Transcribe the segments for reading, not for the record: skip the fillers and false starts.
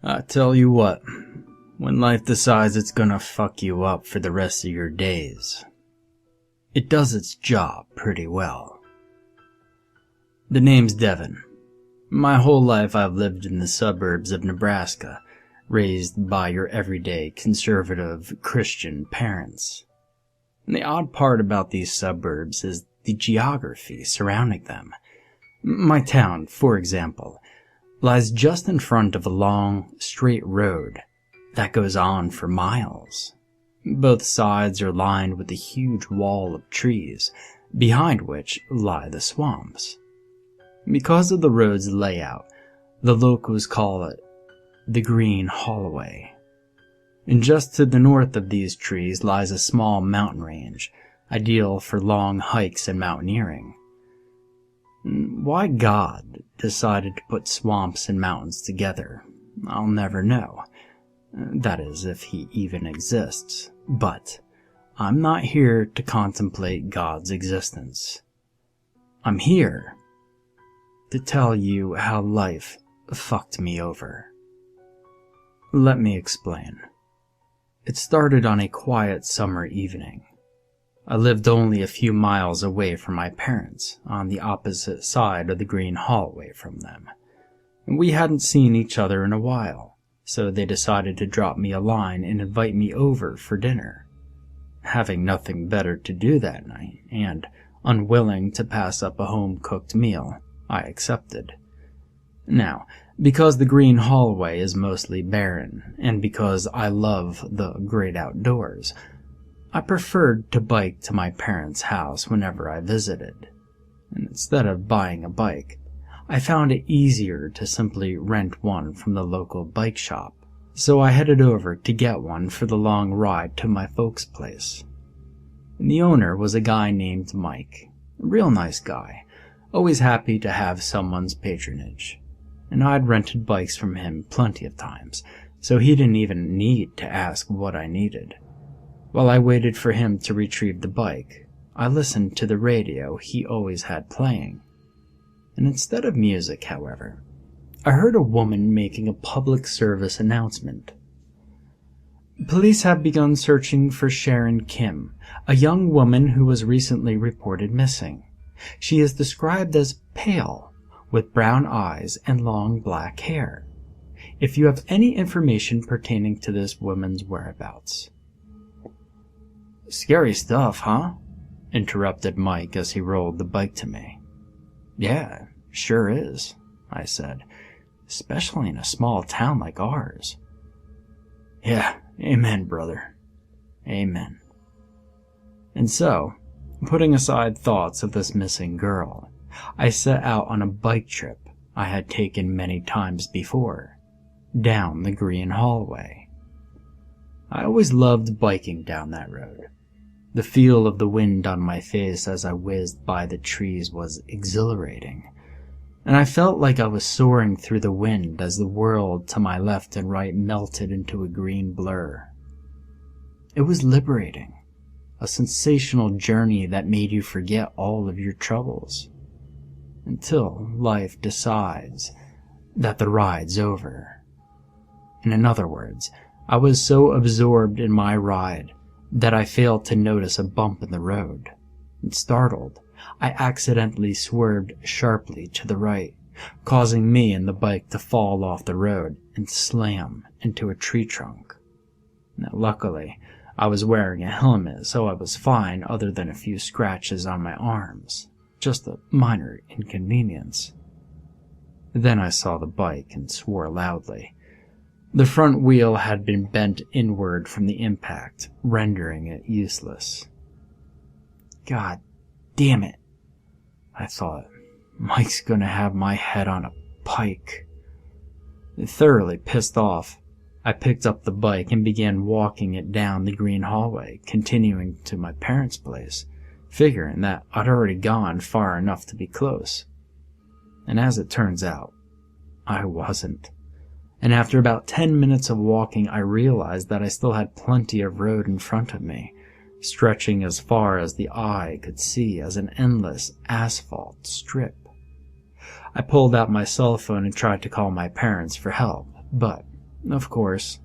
I tell you what, when life decides it's gonna fuck you up for the rest of your days, it does its job pretty well. The name's Devin. My whole life I've lived in the suburbs of Nebraska, raised by your everyday conservative Christian parents. And the odd part about these suburbs is the geography surrounding them. My town, for example, lies just in front of a long, straight road that goes on for miles. Both sides are lined with a huge wall of trees, behind which lie the swamps. Because of the road's layout, the locals call it the Green Holloway. And just to the north of these trees lies a small mountain range, ideal for long hikes and mountaineering. Why God decided to put swamps and mountains together, I'll never know. That is, if he even exists. But I'm not here to contemplate God's existence. I'm here to tell you how life fucked me over. Let me explain. It started on a quiet summer evening. I lived only a few miles away from my parents, on the opposite side of the Green Holloway from them. And we hadn't seen each other in a while, so they decided to drop me a line and invite me over for dinner. Having nothing better to do that night, and unwilling to pass up a home-cooked meal, I accepted. Now, because the Green Holloway is mostly barren, and because I love the great outdoors, I preferred to bike to my parents' house whenever I visited. And instead of buying a bike, I found it easier to simply rent one from the local bike shop, so I headed over to get one for the long ride to my folks' place. And the owner was a guy named Mike, a real nice guy, always happy to have someone's patronage. And I'd rented bikes from him plenty of times, so he didn't even need to ask what I needed. While I waited for him to retrieve the bike, I listened to the radio he always had playing. And instead of music, however, I heard a woman making a public service announcement. Police have begun searching for Sharon Kim, a young woman who was recently reported missing. She is described as pale, with brown eyes and long black hair. If you have any information pertaining to this woman's whereabouts. Scary stuff, huh? Interrupted Mike as he rolled the bike to me. Yeah, sure is, I said, especially in a small town like ours. Yeah, amen, brother. Amen. And so, putting aside thoughts of this missing girl, I set out on a bike trip I had taken many times before, down the Green Holloway. I always loved biking down that road. The feel of the wind on my face as I whizzed by the trees was exhilarating, and I felt like I was soaring through the wind as the world to my left and right melted into a green blur. It was liberating, a sensational journey that made you forget all of your troubles, until life decides that the ride's over. And in other words, I was so absorbed in my ride that I failed to notice a bump in the road, and startled, I accidentally swerved sharply to the right, causing me and the bike to fall off the road and slam into a tree trunk. Now, luckily, I was wearing a helmet, so I was fine other than a few scratches on my arms, just a minor inconvenience. Then I saw the bike and swore loudly. The front wheel had been bent inward from the impact, rendering it useless. God damn it, I thought. Mike's gonna have my head on a pike. Thoroughly pissed off, I picked up the bike and began walking it down the Green Hallway, continuing to my parents' place, figuring that I'd already gone far enough to be close. And as it turns out, I wasn't. And after about 10 minutes of walking, I realized that I still had plenty of road in front of me, stretching as far as the eye could see as an endless asphalt strip. I pulled out my cell phone and tried to call my parents for help, but Of course,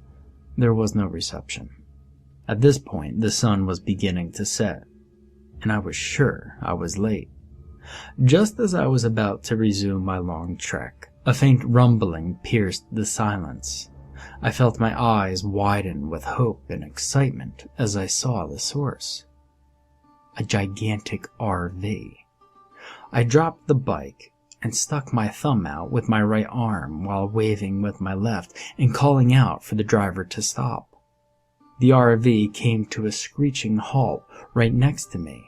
there was no reception. At this point, the sun was beginning to set, and I was sure I was late. Just as I was about to resume my long trek, a faint rumbling pierced the silence. I felt my eyes widen with hope and excitement as I saw the source. A gigantic RV. I dropped the bike and stuck my thumb out with my right arm while waving with my left and calling out for the driver to stop. The RV came to a screeching halt right next to me,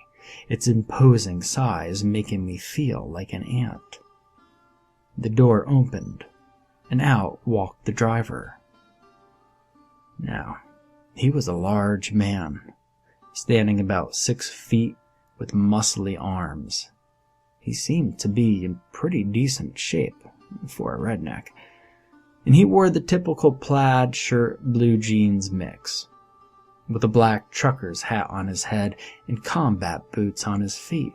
its imposing size making me feel like an ant. The door opened, and out walked the driver. Now, he was a large man, standing about 6 feet with muscly arms. He seemed to be in pretty decent shape for a redneck, and he wore the typical plaid shirt blue jeans mix, with a black trucker's hat on his head and combat boots on his feet.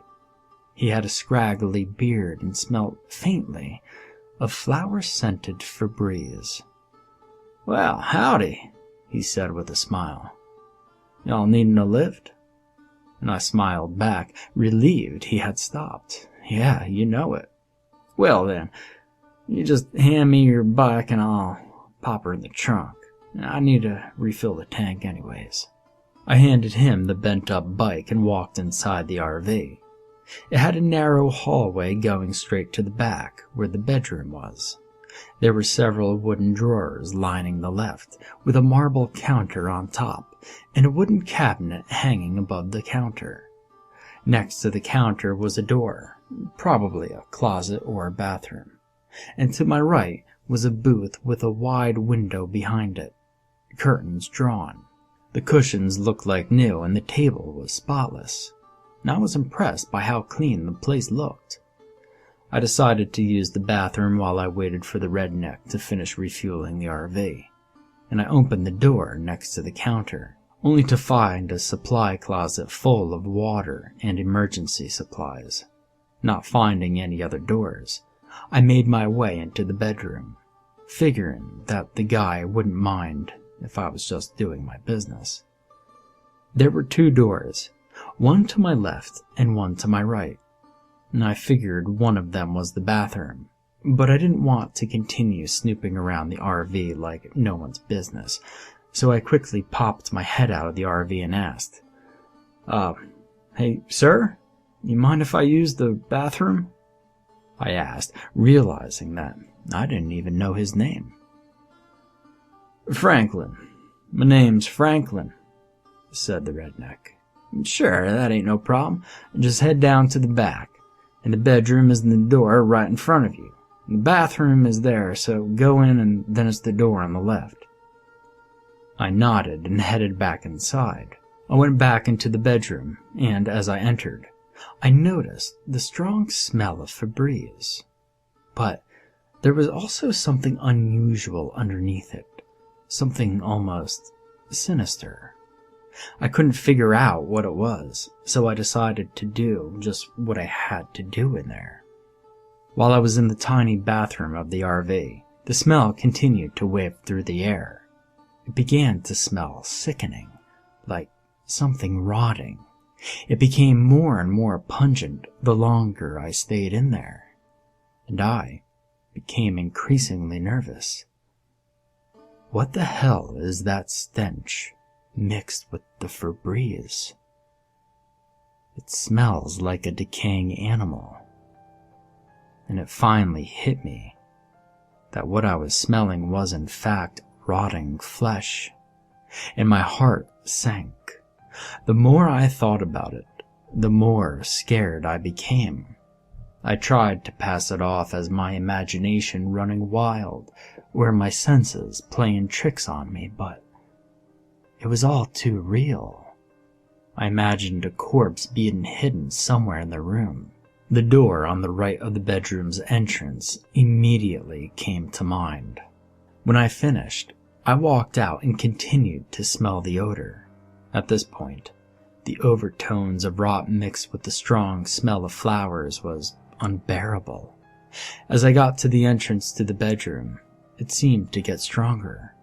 He had a scraggly beard and smelled faintly of flower-scented Febreze. "Well, howdy," he said with a smile. "Y'all needin' a lift?" And I smiled back, relieved he had stopped. "Yeah, you know it." "Well then, you just hand me your bike and I'll pop her in the trunk. I need to refill the tank anyways." I handed him the bent-up bike and walked inside the RV. It had a narrow hallway going straight to the back, where the bedroom was. There were several wooden drawers lining the left, with a marble counter on top, and a wooden cabinet hanging above the counter. Next to the counter was a door, probably a closet or a bathroom, and to my right was a booth with a wide window behind it, curtains drawn. The cushions looked like new and the table was spotless, and I was impressed by how clean the place looked. I decided to use the bathroom while I waited for the redneck to finish refueling the RV, and I opened the door next to the counter, only to find a supply closet full of water and emergency supplies. Not finding any other doors, I made my way into the bedroom, figuring that the guy wouldn't mind if I was just doing my business. There were 2 doors, one to my left and one to my right, and I figured one of them was the bathroom, but I didn't want to continue snooping around the RV like no one's business, so I quickly popped my head out of the RV and asked, "Hey, sir, you mind if I use the bathroom?" I asked, realizing that I didn't even know his name. "Franklin. My name's Franklin," said the redneck. "Sure, that ain't no problem. Just head down to the back, and the bedroom is in the door right in front of you. The bathroom is there, so go in and then it's the door on the left." I nodded and headed back inside. I went back into the bedroom, and as I entered, I noticed the strong smell of Febreze. But there was also something unusual underneath it. Something almost sinister. I couldn't figure out what it was, so I decided to do just what I had to do in there. While I was in the tiny bathroom of the RV, the smell continued to whip through the air. It began to smell sickening, like something rotting. It became more and more pungent the longer I stayed in there, and I became increasingly nervous. What the hell is that stench mixed with the Febreze? It smells like a decaying animal. And it finally hit me that what I was smelling was in fact rotting flesh, and my heart sank. The more I thought about it, the more scared I became. I tried to pass it off as my imagination running wild, or my senses playing tricks on me, but it was all too real. I imagined a corpse being hidden somewhere in the room. The door on the right of the bedroom's entrance immediately came to mind. When I finished, I walked out and continued to smell the odor. At this point, the overtones of rot mixed with the strong smell of flowers was unbearable. As I got to the entrance to the bedroom, it seemed to get stronger.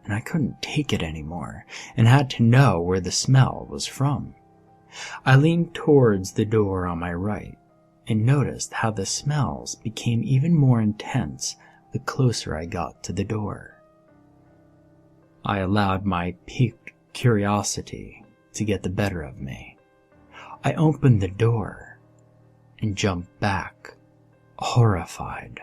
and I couldn't take it anymore and had to know where the smell was from. I leaned towards the door on my right and noticed how the smells became even more intense the closer I got to the door. I allowed my piqued curiosity to get the better of me. I opened the door and jumped back, horrified.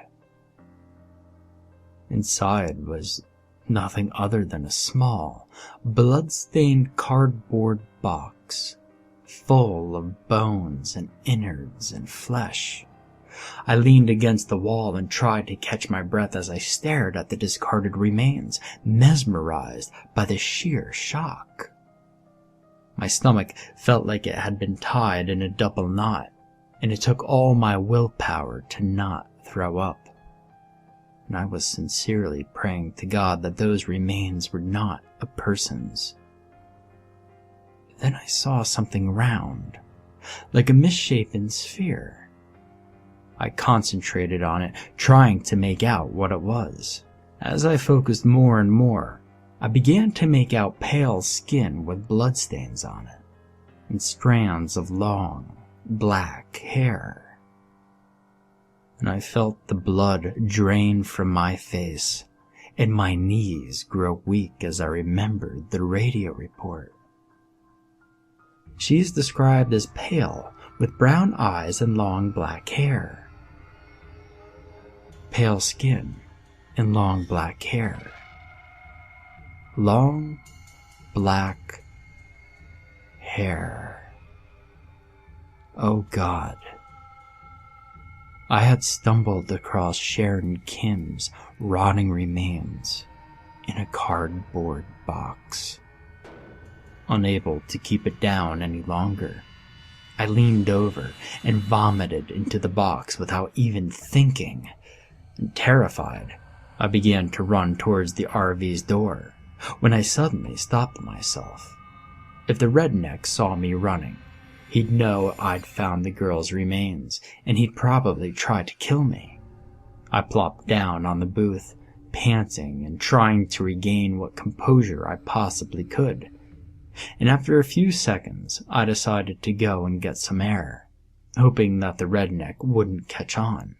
Inside was nothing other than a small, blood-stained cardboard box full of bones and innards and flesh. I leaned against the wall and tried to catch my breath as I stared at the discarded remains, mesmerized by the sheer shock. My stomach felt like it had been tied in a double knot, and it took all my willpower to not throw up. And I was sincerely praying to God that those remains were not a person's. Then I saw something round, like a misshapen sphere. I concentrated on it, trying to make out what it was. As I focused more and more, I began to make out pale skin with bloodstains on it, and strands of long, black hair. And I felt the blood drain from my face, and my knees grow weak as I remembered the radio report. She is described as pale, with brown eyes and long black hair. Pale skin and long black hair. Long black hair. Oh God. I had stumbled across Sharon Kim's rotting remains in a cardboard box. Unable to keep it down any longer, I leaned over and vomited into the box without even thinking. And terrified, I began to run towards the RV's door, when I suddenly stopped myself. If the redneck saw me running, he'd know I'd found the girl's remains, and he'd probably try to kill me. I plopped down on the booth, panting and trying to regain what composure I possibly could. And after a few seconds, I decided to go and get some air, hoping that the redneck wouldn't catch on.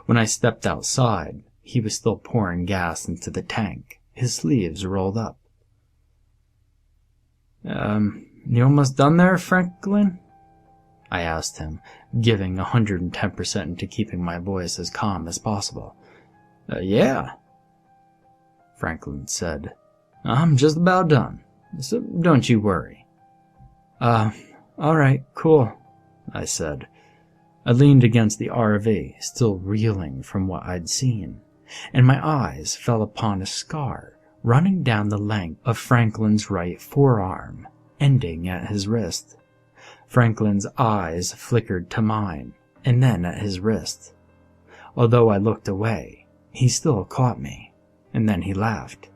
When I stepped outside, he was still pouring gas into the tank, his sleeves rolled up. You almost done there, Franklin? I asked him, giving 110% into keeping my voice as calm as possible. Yeah, Franklin said. I'm just about done, so don't you worry. Alright, cool, I said. I leaned against the RV, still reeling from what I'd seen, and my eyes fell upon a scar running down the length of Franklin's right forearm, ending at his wrist. Franklin's eyes flickered to mine, and then at his wrist. Although I looked away, he still caught me, and then he laughed.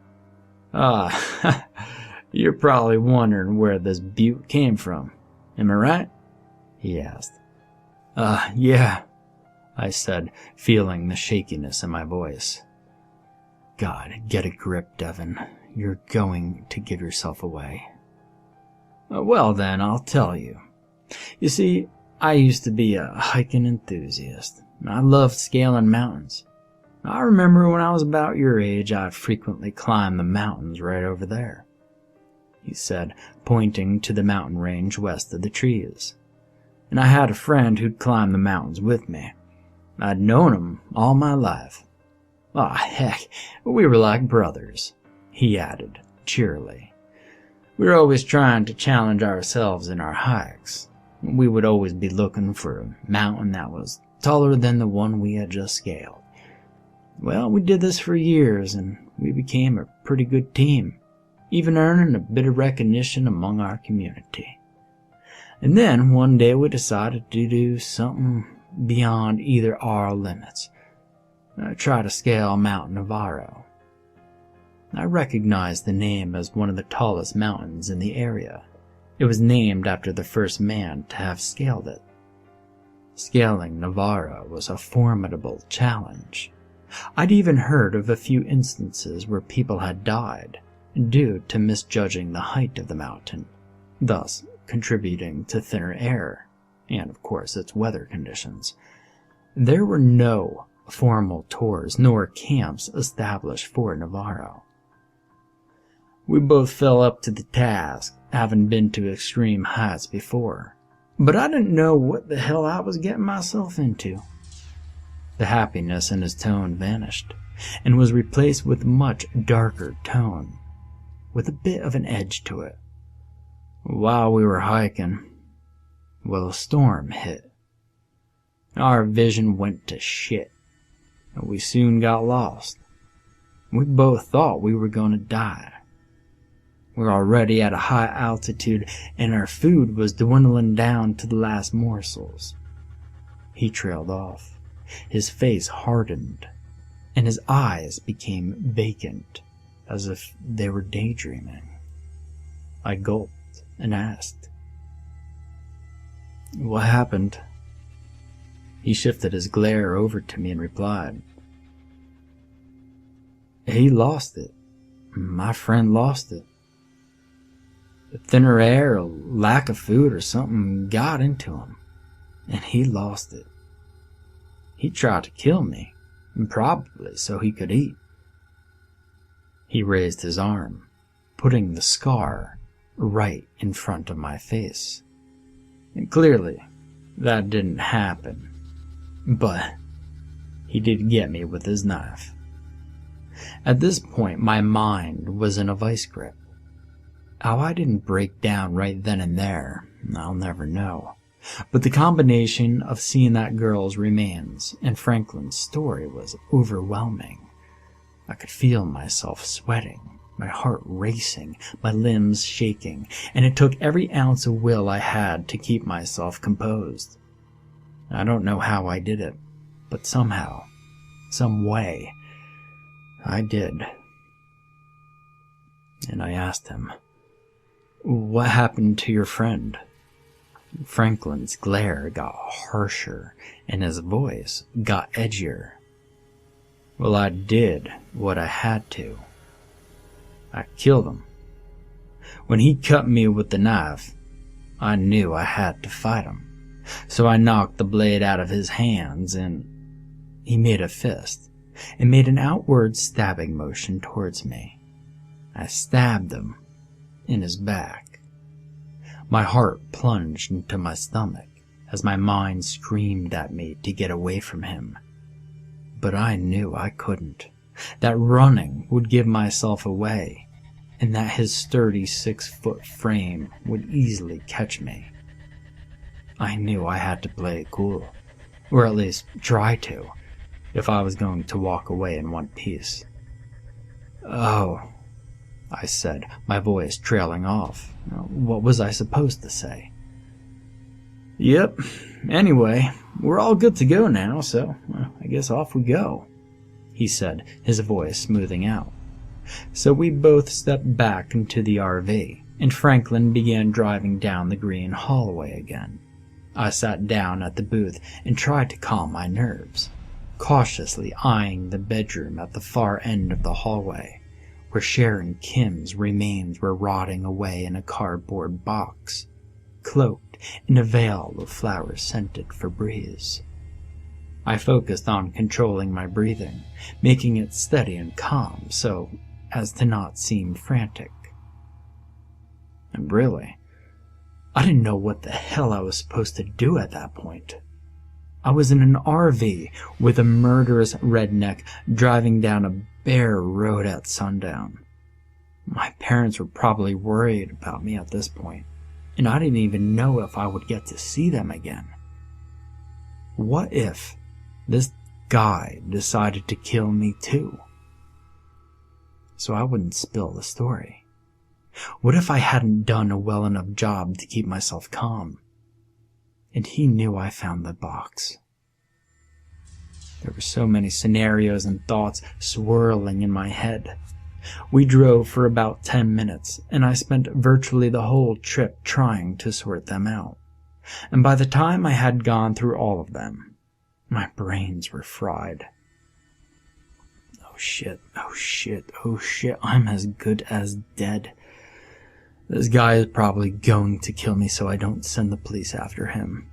You're probably wondering where this butte came from, am I right? He asked. Yeah, I said, feeling the shakiness in my voice. God, get a grip, Devin. You're going to give yourself away. Well then, I'll tell you. You see, I used to be a hiking enthusiast. I loved scaling mountains. I remember when I was about your age, I'd frequently climb the mountains right over there, he said, pointing to the mountain range west of the trees. And I had a friend who'd climb the mountains with me. I'd known him all my life. Heck, we were like brothers, he added, cheerily. We were always trying to challenge ourselves in our hikes. We would always be looking for a mountain that was taller than the one we had just scaled. Well, we did this for years, and we became a pretty good team, even earning a bit of recognition among our community. And then, one day we decided to do something beyond either our limits. Try to scale Mount Navarro. I recognized the name as one of the tallest mountains in the area. It was named after the first man to have scaled it. Scaling Navarro was a formidable challenge. I'd even heard of a few instances where people had died, due to misjudging the height of the mountain, thus contributing to thinner air and, of course, its weather conditions. There were no formal tours nor camps established for Navarro. We both fell up to the task, having been to extreme heights before, but I didn't know what the hell I was getting myself into. The happiness in his tone vanished, and was replaced with a much darker tone, with a bit of an edge to it. While we were hiking, well, a storm hit. Our vision went to shit, and we soon got lost. We both thought we were going to die. We were already at a high altitude, and our food was dwindling down to the last morsels. He trailed off. His face hardened, and his eyes became vacant, as if they were daydreaming. I gulped and asked, "What happened?" He shifted his glare over to me and replied, "He lost it. My friend lost it. The thinner air, or lack of food, or something got into him, and he lost it. He tried to kill me, probably so he could eat." He raised his arm, putting the scar right in front of my face. And clearly, that didn't happen. But he did get me with his knife. At this point, my mind was in a vice grip. How I didn't break down right then and there, I'll never know. But the combination of seeing that girl's remains and Franklin's story was overwhelming. I could feel myself sweating, my heart racing, my limbs shaking, and it took every ounce of will I had to keep myself composed. I don't know how I did it, but somehow, some way, I did. And I asked him, "What happened to your friend?" Franklin's glare got harsher, and his voice got edgier. "Well, I did what I had to. I killed him. When he cut me with the knife, I knew I had to fight him. So I knocked the blade out of his hands, and he made a fist and made an outward stabbing motion towards me. I stabbed him in his back. My heart plunged into my stomach as my mind screamed at me to get away from him. But I knew I couldn't, that running would give myself away, and that his sturdy 6-foot frame would easily catch me. I knew I had to play it cool, or at least try to, if I was going to walk away in one piece. "Oh," I said, my voice trailing off. What was I supposed to say? "Yep, anyway, we're all good to go now, so I guess off we go," he said, his voice smoothing out. So we both stepped back into the RV, and Franklin began driving down the green hallway again. I sat down at the booth and tried to calm my nerves, cautiously eyeing the bedroom at the far end of the hallway, where Sharon Kim's remains were rotting away in a cardboard box, cloaked in a veil of flower-scented Febreze. I focused on controlling my breathing, making it steady and calm so as to not seem frantic. And really, I didn't know what the hell I was supposed to do at that point. I was in an RV with a murderous redneck driving down a bare road at sundown. My parents were probably worried about me at this point, and I didn't even know if I would get to see them again. What if this guy decided to kill me too? So I wouldn't spill the story. What if I hadn't done a well enough job to keep myself calm? And he knew I found the box. There were so many scenarios and thoughts swirling in my head. We drove for about 10 minutes, and I spent virtually the whole trip trying to sort them out. And by the time I had gone through all of them, my brains were fried. Oh shit, oh shit, oh shit, I'm as good as dead. This guy is probably going to kill me so I don't send the police after him.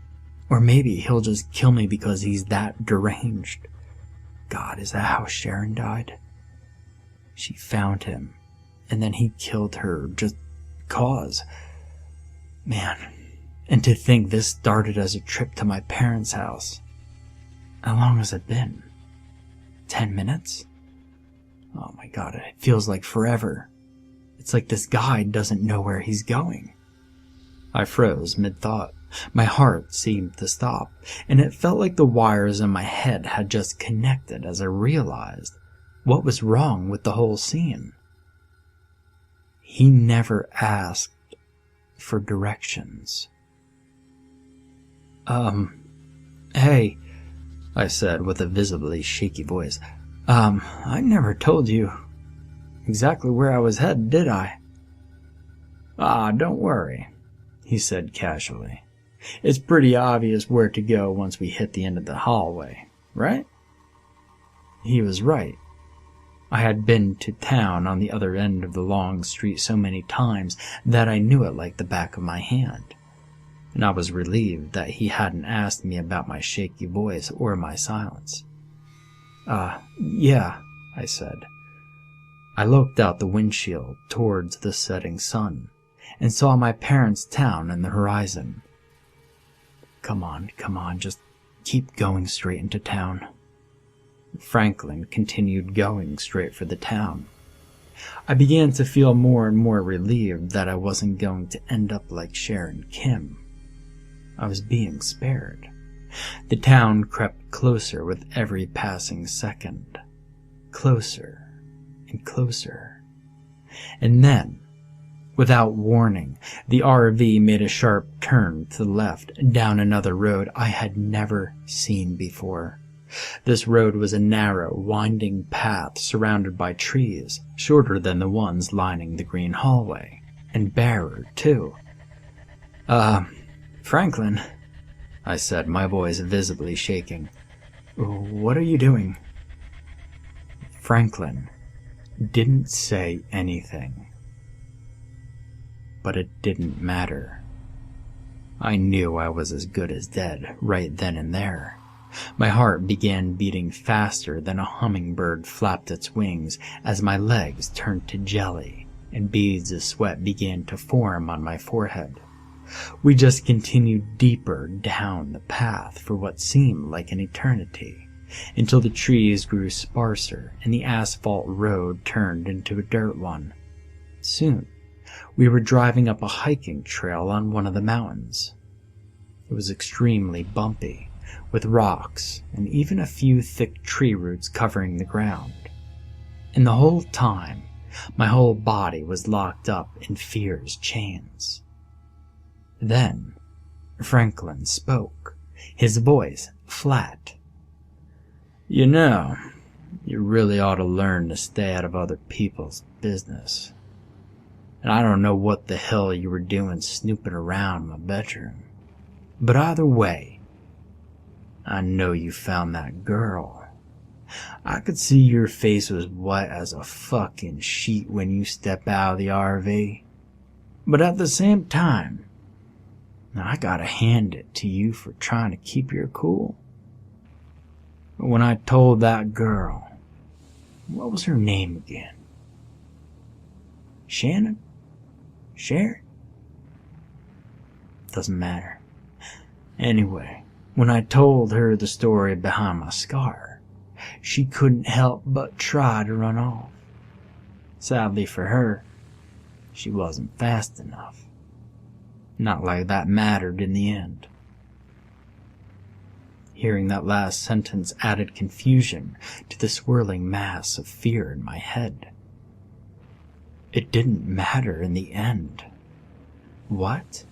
Or maybe he'll just kill me because he's that deranged. God, is that how Sharon died? She found him, and then he killed her just cause. Man, and to think this started as a trip to my parents' house. How long has it been? 10 minutes? Oh my God, it feels like forever. It's like this guy doesn't know where he's going. I froze mid-thought. My heart seemed to stop, and it felt like the wires in my head had just connected as I realized what was wrong with the whole scene. He never asked for directions. Hey, I said with a visibly shaky voice. I never told you exactly where I was headed, did I? Don't worry, he said casually. It's pretty obvious where to go once we hit the end of the hallway, right? He was right. I had been to town on the other end of the long street so many times that I knew it like the back of my hand, and I was relieved that he hadn't asked me about my shaky voice or my silence. Yeah, I said. I looked out the windshield towards the setting sun and saw my parents' town in the horizon. Come on, just keep going straight into town. Franklin continued going straight for the town. I began to feel more and more relieved that I wasn't going to end up like Sharon Kim. I was being spared. The town crept closer with every passing second. Closer and closer. And then, without warning, the RV made a sharp turn to the left down another road I had never seen before. This road was a narrow, winding path surrounded by trees, shorter than the ones lining the green hallway, and barer, too. Franklin, I said, my voice visibly shaking. What are you doing? Franklin didn't say anything. But it didn't matter. I knew I was as good as dead right then and there. My heart began beating faster than a hummingbird flapped its wings as my legs turned to jelly and beads of sweat began to form on my forehead. We just continued deeper down the path for what seemed like an eternity, until the trees grew sparser and the asphalt road turned into a dirt one. Soon, we were driving up a hiking trail on one of the mountains. It was extremely bumpy, with rocks and even a few thick tree roots covering the ground. And the whole time, my whole body was locked up in fear's chains. Then, Franklin spoke, his voice flat. You know, you really ought to learn to stay out of other people's business. And I don't know what the hell you were doing snooping around in my bedroom. But either way, I know you found that girl. I could see your face was white as a fucking sheet when you step out of the RV. But at the same time, I gotta hand it to you for trying to keep your cool. When I told that girl, what was her name again? Shannon? Sharon? Doesn't matter. Anyway, when I told her the story behind my scar, she couldn't help but try to run off. Sadly for her, she wasn't fast enough. Not like that mattered in the end. Hearing that last sentence added confusion to the swirling mass of fear in my head. It didn't matter in the end. What?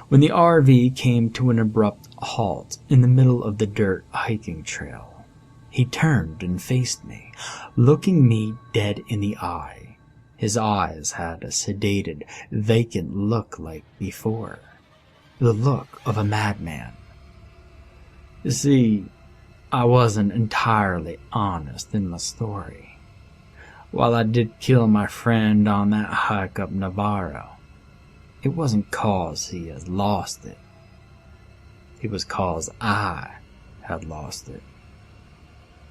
When the RV came to an abrupt halt in the middle of the dirt hiking trail, he turned and faced me, looking me dead in the eye. His eyes had a sedated, vacant look like before. The look of a madman. You see, I wasn't entirely honest in my story. While I did kill my friend on that hike up Navarro, it wasn't 'cause he had lost it. It was 'cause I had lost it.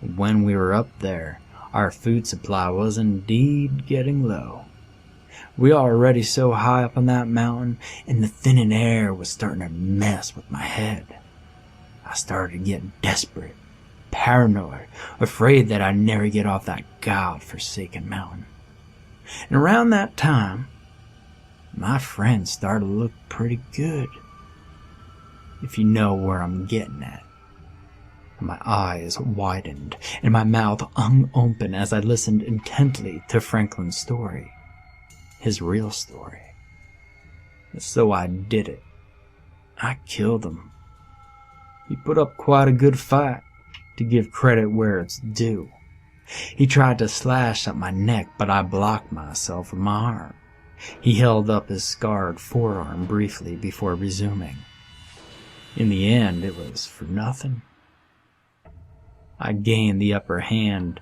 When we were up there, our food supply was indeed getting low. We were already so high up on that mountain, and the thinning air was starting to mess with my head. I started getting desperate, paranoid, afraid that I'd never get off that god-forsaken mountain. And around that time, my friend started to look pretty good, if you know where I'm getting at. My eyes widened, and my mouth hung open as I listened intently to Franklin's story. His real story. So I did it. I killed him. He put up quite a good fight, to give credit where it's due. He tried to slash at my neck, but I blocked myself with my arm. He held up his scarred forearm briefly before resuming. In the end, it was for nothing. I gained the upper hand,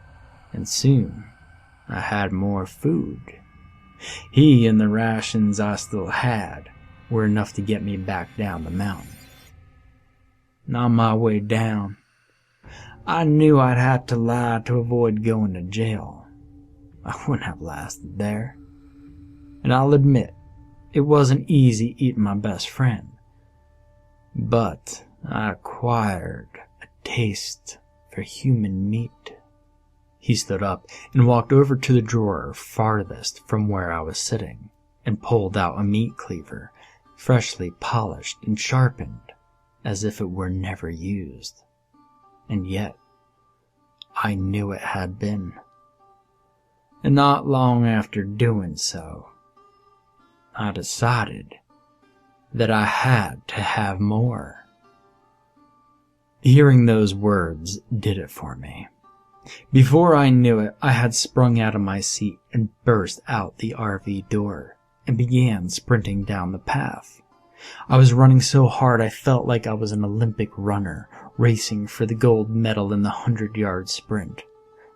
and soon I had more food. He and the rations I still had were enough to get me back down the mountain. And on my way down, I knew I'd have to lie to avoid going to jail. I wouldn't have lasted there. And I'll admit, it wasn't easy eating my best friend. But I acquired a taste for human meat. He stood up and walked over to the drawer farthest from where I was sitting and pulled out a meat cleaver, freshly polished and sharpened, as if it were never used. And yet, I knew it had been. And not long after doing so, I decided that I had to have more. Hearing those words did it for me. Before I knew it, I had sprung out of my seat and burst out the RV door and began sprinting down the path. I was running so hard I felt like I was an Olympic runner racing for the gold medal in the 100-yard sprint.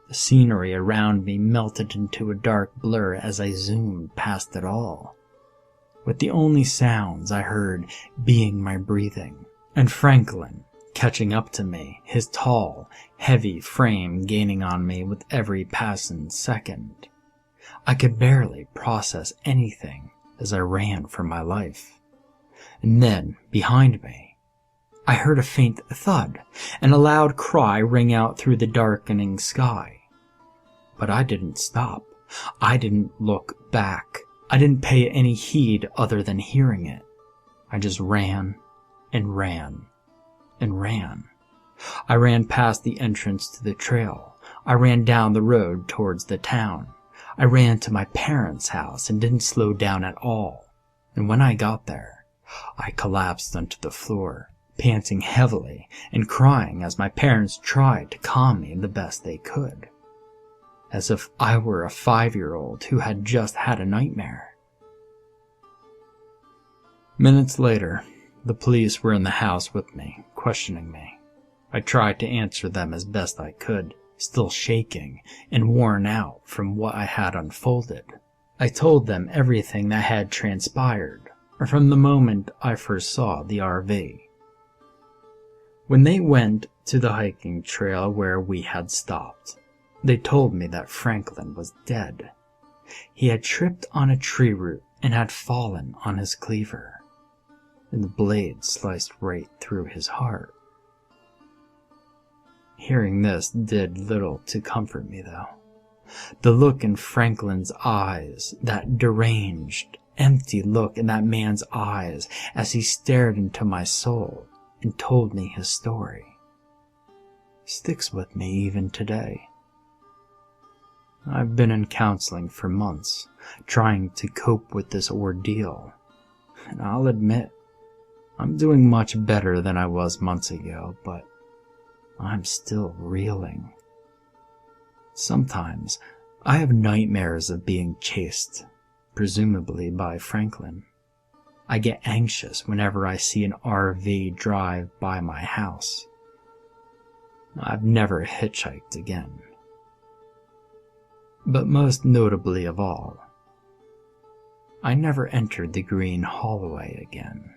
The scenery around me melted into a dark blur as I zoomed past it all, with the only sounds I heard being my breathing, and Franklin catching up to me, his tall, heavy frame gaining on me with every passing second. I could barely process anything as I ran for my life. And then, behind me, I heard a faint thud and a loud cry ring out through the darkening sky. But I didn't stop. I didn't look back. I didn't pay any heed other than hearing it. I just ran and ran and ran. I ran past the entrance to the trail. I ran down the road towards the town. I ran to my parents' house and didn't slow down at all. And when I got there, I collapsed onto the floor, panting heavily and crying as my parents tried to calm me the best they could, as if I were a 5-year-old who had just had a nightmare. Minutes later, the police were in the house with me, questioning me. I tried to answer them as best I could, still shaking and worn out from what I had unfolded. I told them everything that had transpired, from the moment I first saw the RV. When they went to the hiking trail where we had stopped, they told me that Franklin was dead. He had tripped on a tree root and had fallen on his cleaver, and the blade sliced right through his heart. Hearing this did little to comfort me, though. The look in Franklin's eyes, that deranged, empty look in that man's eyes as he stared into my soul and told me his story, sticks with me even today. I've been in counseling for months, trying to cope with this ordeal, and I'll admit, I'm doing much better than I was months ago, but I'm still reeling. Sometimes I have nightmares of being chased, presumably by Franklin. I get anxious whenever I see an RV drive by my house. I've never hitchhiked again. But most notably of all, I never entered the green hallway again.